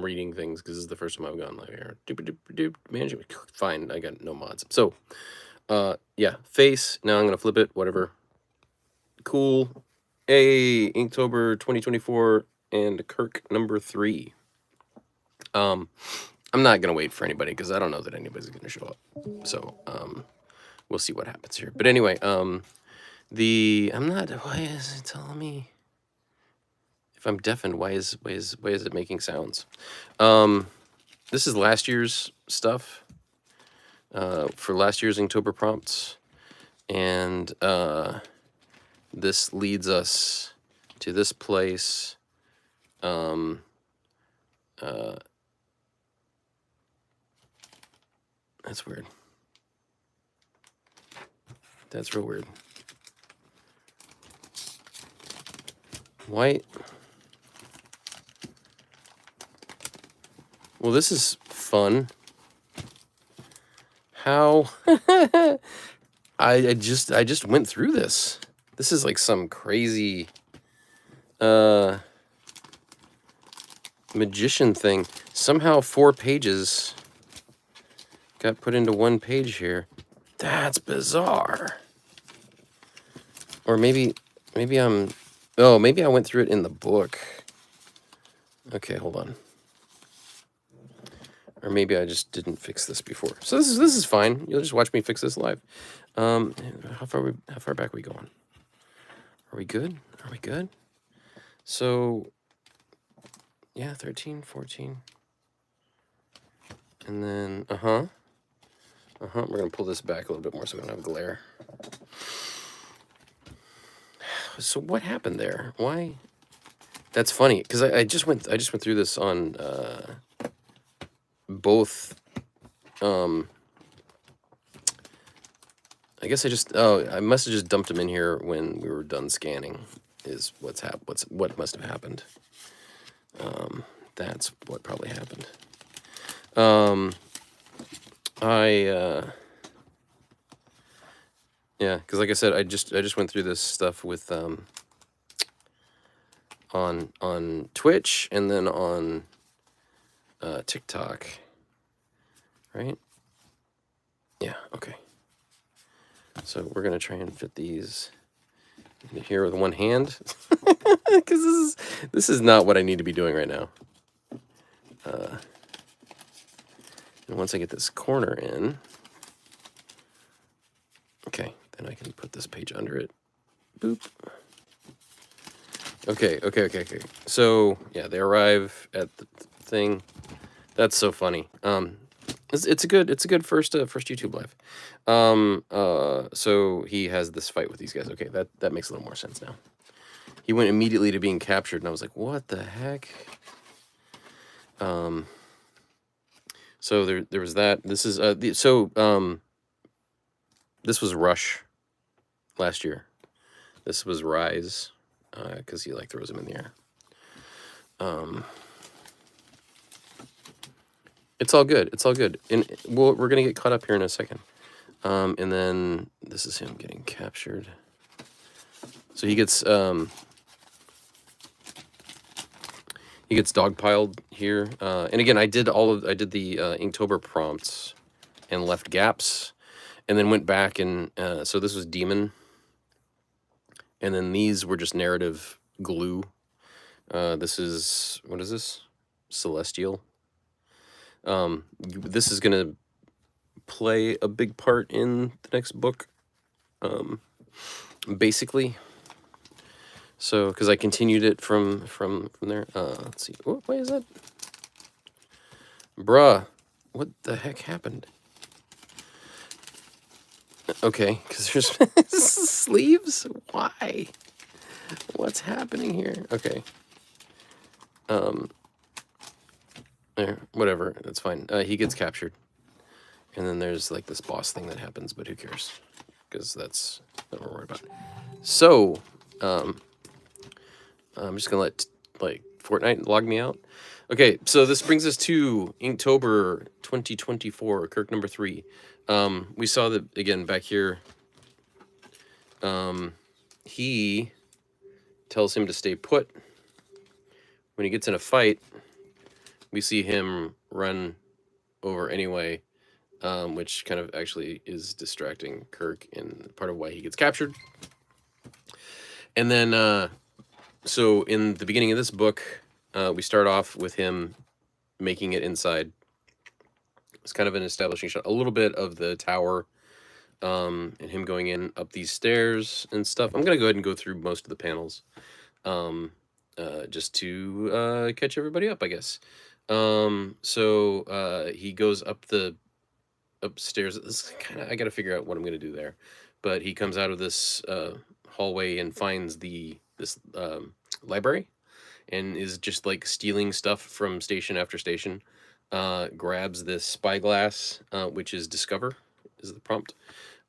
I'm reading things because this is the first time I've gone live here. Management. Fine, I got no mods. So, yeah, face. Now I'm gonna flip it. Whatever. Cool. Inktober 2024 and Kirk number 3. I'm not gonna wait for anybody because I don't know that anybody's gonna show up. So, we'll see what happens here. But anyway, I'm not. Why is it telling me? If I'm deafened, why is it making sounds? This is last year's stuff. For last year's Inktober prompts, and this leads us to this place. That's weird. That's real weird. Why? Well, this is fun. How? I just went through this. This is like some crazy magician thing. Somehow 4 pages got put into 1 page here. That's bizarre. Or maybe I'm... Oh, maybe I went through it in the book. Okay, hold on. Or maybe I just didn't fix this before. So this is fine. You'll just watch me fix this live. How far back are we going? Are we good? Are we good? So yeah, 13, 14. And then we're gonna pull this back a little bit more so we don't have glare. So what happened there? Why? That's funny because I just went through this on both. I guess I must have just dumped them in here when we were done scanning. Is what must have happened. That's what probably happened. Yeah, because like I said, I just went through this stuff with on Twitch and then on TikTok, right? Yeah, okay. So we're gonna try and fit these in here with one hand, because this is not what I need to be doing right now. And once I get this corner in, okay, then I can put this page under it. Boop. Okay. So yeah, they arrive at the thing. That's so funny. It's a good first YouTube live. So he has this fight with these guys. Okay, that makes a little more sense now. He went immediately to being captured, and I was like, what the heck? So there was that. This is this was Rush last year. This was Rise, because he like throws him in the air. It's all good. It's all good. And we're gonna get caught up here in a second. And then this is him getting captured. So he gets dogpiled here. And again, I did the Inktober prompts and left gaps, and then went back and so this was Demon, and then these were just narrative glue. This is, what is this? Celestial. This is gonna play a big part in the next book, basically. So, because I continued it from there. Let's see. What way is that? Bruh, what the heck happened? Okay, because there's sleeves. Why? What's happening here? Okay. There, whatever. That's fine. He gets captured, and then there's like this boss thing that happens, but who cares? Because that's what we're worried about. So, I'm just gonna let like Fortnite log me out. Okay, so this brings us to Inktober 2024, Kirk number 3. We saw that again back here. He tells him to stay put. When he gets in a fight we see him run over anyway, which kind of actually is distracting Kirk and part of why he gets captured. And then, so in the beginning of this book, we start off with him making it inside. It's kind of an establishing shot, a little bit of the tower, and him going in up these stairs and stuff. I'm gonna go ahead and go through most of the panels, just to catch everybody up, I guess. So he goes up the upstairs. This kind of, I got to figure out what I'm gonna do there, but he comes out of this hallway and finds this library, and is just like stealing stuff from station after station. Grabs this spyglass, which is discover, is the prompt.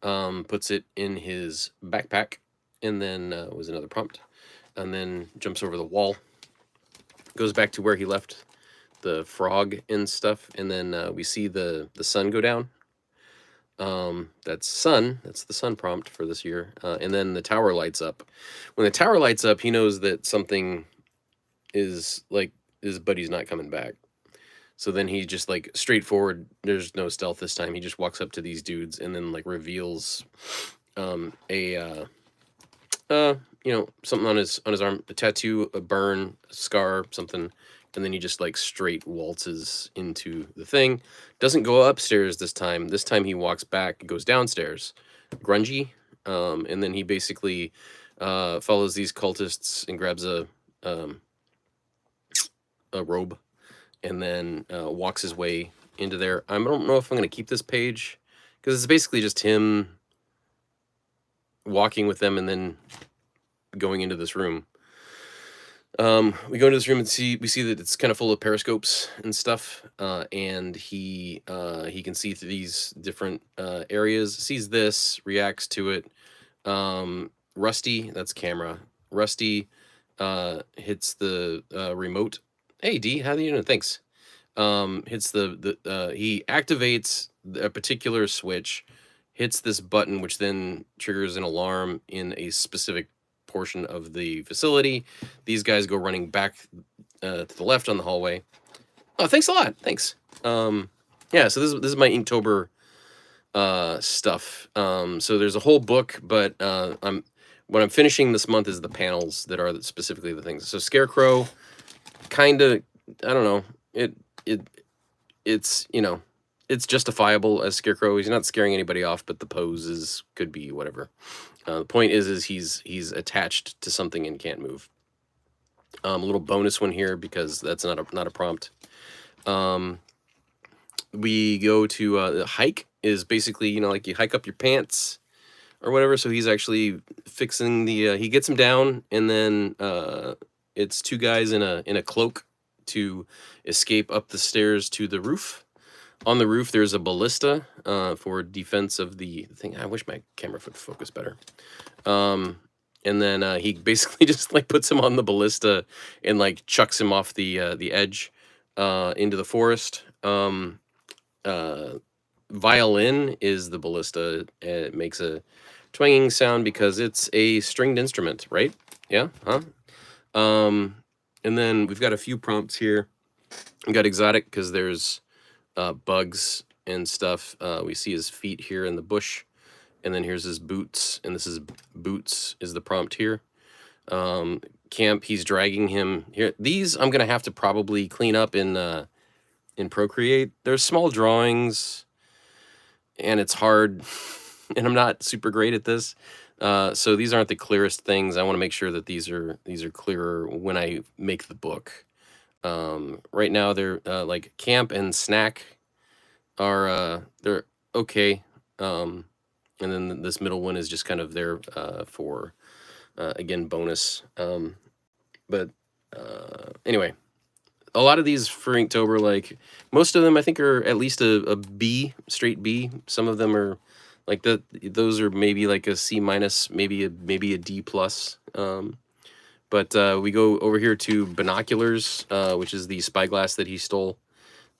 Puts it in his backpack, and then was another prompt, and then jumps over the wall, goes back to where he left the frog and stuff, and then we see the sun go down. That's sun. That's the sun prompt for this year, and then the tower lights up. When the tower lights up, he knows that something is like his buddy's not coming back. So then he just like straightforward. There's no stealth this time. He just walks up to these dudes and then like reveals something on his arm, a tattoo, a burn, a scar, something, and then he just like straight waltzes into the thing. Doesn't go upstairs this time. This time he walks back, goes downstairs, grungy, and then he basically follows these cultists and grabs a robe, and then walks his way into there. I don't know if I'm going to keep this page, because it's basically just him walking with them and then going into this room. We go into this room and we see that it's kind of full of periscopes and stuff, and he can see through these different areas, sees this, reacts to it. Rusty, that's camera. Rusty hits the remote. Hey D, how do you know? Thanks. Hits he activates a particular switch, hits this button, which then triggers an alarm in a specific portion of the facility. These guys go running back to the left on the hallway. Oh, thanks a lot. Thanks. Yeah, so this is my Inktober stuff. So there's a whole book, but what I'm finishing this month is the panels that are specifically the things. So Scarecrow, kind of, I don't know, it's it's justifiable as Scarecrow. He's not scaring anybody off, but the poses could be whatever. The point is he's attached to something and can't move. A little bonus one here, because that's not a prompt. We go to the hike is basically, like you hike up your pants or whatever. So he's actually fixing the he gets him down, and then it's two guys in a cloak to escape up the stairs to the roof. On the roof, there's a ballista for defense of the thing. I wish my camera would focus better. And then he basically just like puts him on the ballista and like chucks him off the edge into the forest. Violin is the ballista. It makes a twanging sound because it's a stringed instrument, right? Yeah, huh? And then we've got a few prompts here. We got exotic because there's bugs and stuff. We see his feet here in the bush, and then here's his boots, and this is boots is the prompt here. Camp, he's dragging him here. These I'm gonna have to probably clean up in Procreate. There's small drawings, and it's hard, and I'm not super great at this. So these aren't the clearest things. I want to make sure that these are clearer when I make the book. Right now they're like camp and snack are they're okay. And then this middle one is just kind of there for again bonus. But anyway, a lot of these for Inktober, like most of them I think are at least a B, straight B. Some of them are like those are maybe like a C minus, maybe a D plus. But we go over here to binoculars, which is the spyglass that he stole.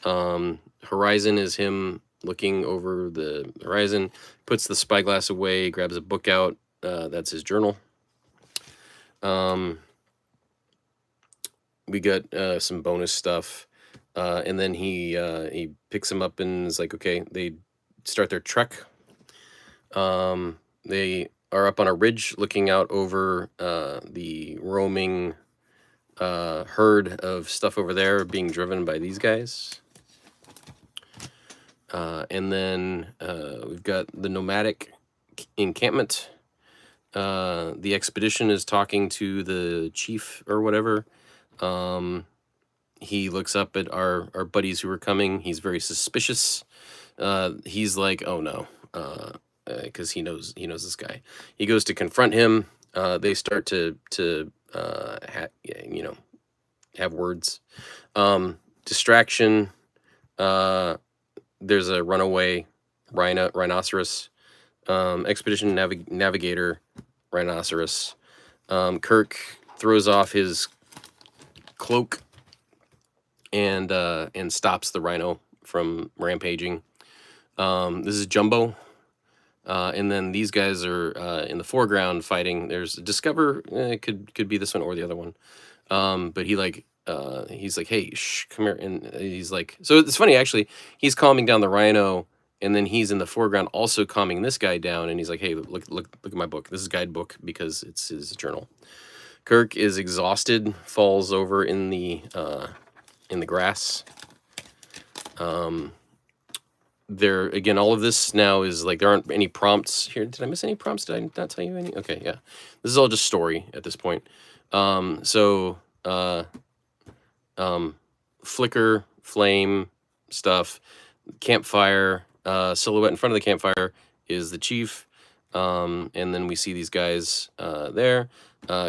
Horizon is him looking over the horizon, puts the spyglass away, grabs a book out. That's his journal. We got some bonus stuff. And then he picks him up and is like, okay, they start their trek. They are up on a ridge looking out over the roaming herd of stuff over there being driven by these guys. And then we've got the nomadic encampment. The expedition is talking to the chief or whatever. He looks up at our buddies who are coming. He's very suspicious. He's like, oh no, because he knows this guy. He goes to confront him. They start to have words. Distraction. There's a runaway rhinoceros. Expedition navigator rhinoceros. Kirk throws off his cloak and stops the rhino from rampaging. This is Jumbo. And then these guys are in the foreground fighting. There's Discover. It could be this one or the other one. But he's like, hey, shh, come here. And he's like, so it's funny, actually. He's calming down the rhino, and then he's in the foreground also calming this guy down. And he's like, hey, look at my book. This is guidebook because it's his journal. Kirk is exhausted, falls over in the grass. There again, all of this now is like there aren't any prompts here. Did I miss any prompts? Did I not tell you any? Okay, yeah, this is all just story at this point. Flicker, flame stuff, campfire, silhouette in front of the campfire is the chief, and then we see these guys there.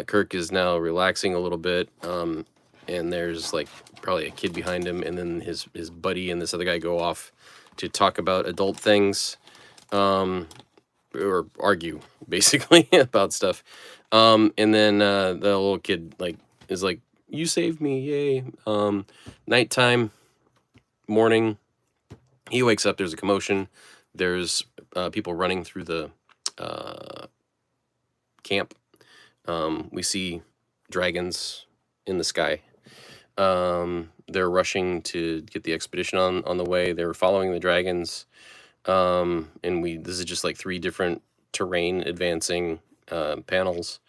Kirk is now relaxing a little bit, and there's like probably a kid behind him, and then his buddy and this other guy go off to talk about adult things, or argue basically about stuff. And then the little kid is like, "You saved me, yay!" Nighttime, morning. He wakes up. There's a commotion. There's people running through the camp. We see dragons in the sky. They're rushing to get the expedition on the way. They're following the dragons. And this is just like 3 different terrain advancing panels.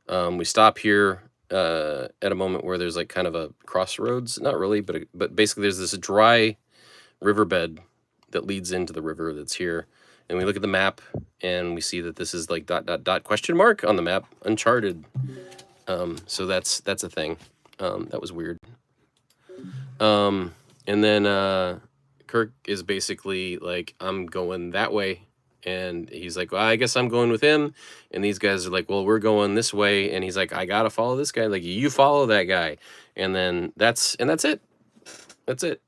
We stop here at a moment where there's like kind of a crossroads. Not really, but basically there's this dry riverbed that leads into the river that's here. And we look at the map and we see that this is like ... question mark on the map, uncharted. So that's a thing. That was weird. And then Kirk is basically like, I'm going that way. And he's like, well, I guess I'm going with him. And these guys are like, well, we're going this way. And he's like, I gotta follow this guy. Like, you follow that guy. And then that's it. That's it.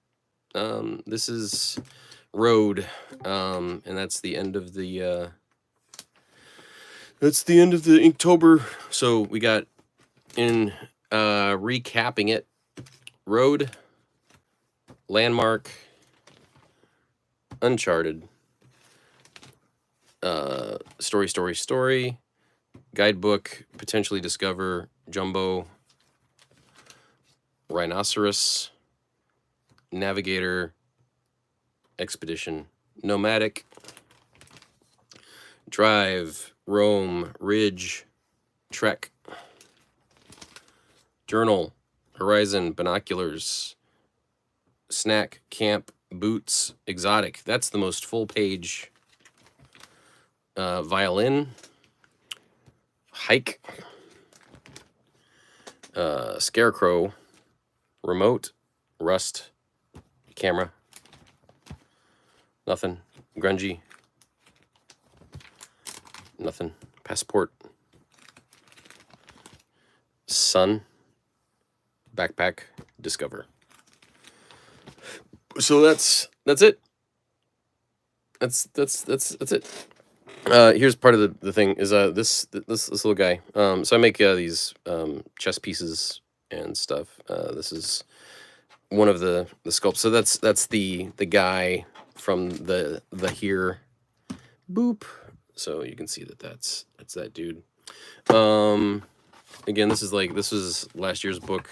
This is Road. And that's the end of the Inktober. So we got in recapping it, Road, Landmark, Uncharted, story, guidebook, potentially Discover, Jumbo, Rhinoceros, Navigator, Expedition, Nomadic, Drive, Roam, Ridge, Trek, Journal, Horizon, Binoculars, Snack, Camp, Boots, Exotic. That's the most full page. Violin, Hike, Scarecrow, Remote, Rust, Camera, nothing, Grungy, nothing, Passport, Sun, Backpack, Discover. So that's it. That's it. Here's part of the thing is this little guy. So I make these chess pieces and stuff. This is one of the sculpts. So that's the guy from the here. Boop. So you can see that's that dude. Again, this was last year's book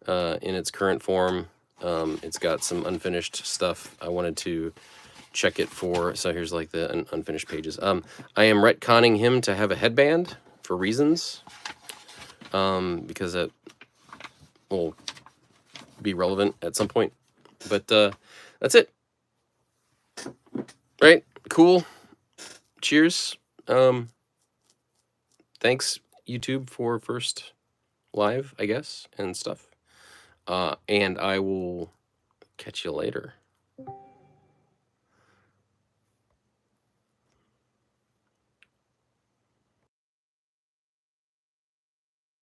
in its current form. It's got some unfinished stuff I wanted to check it for. So here's like the unfinished pages. I am retconning him to have a headband for reasons, because it will be relevant at some point. But that's it. Right? Cool. Cheers. Thanks, YouTube, for first live, I guess, and stuff. And I will catch you later.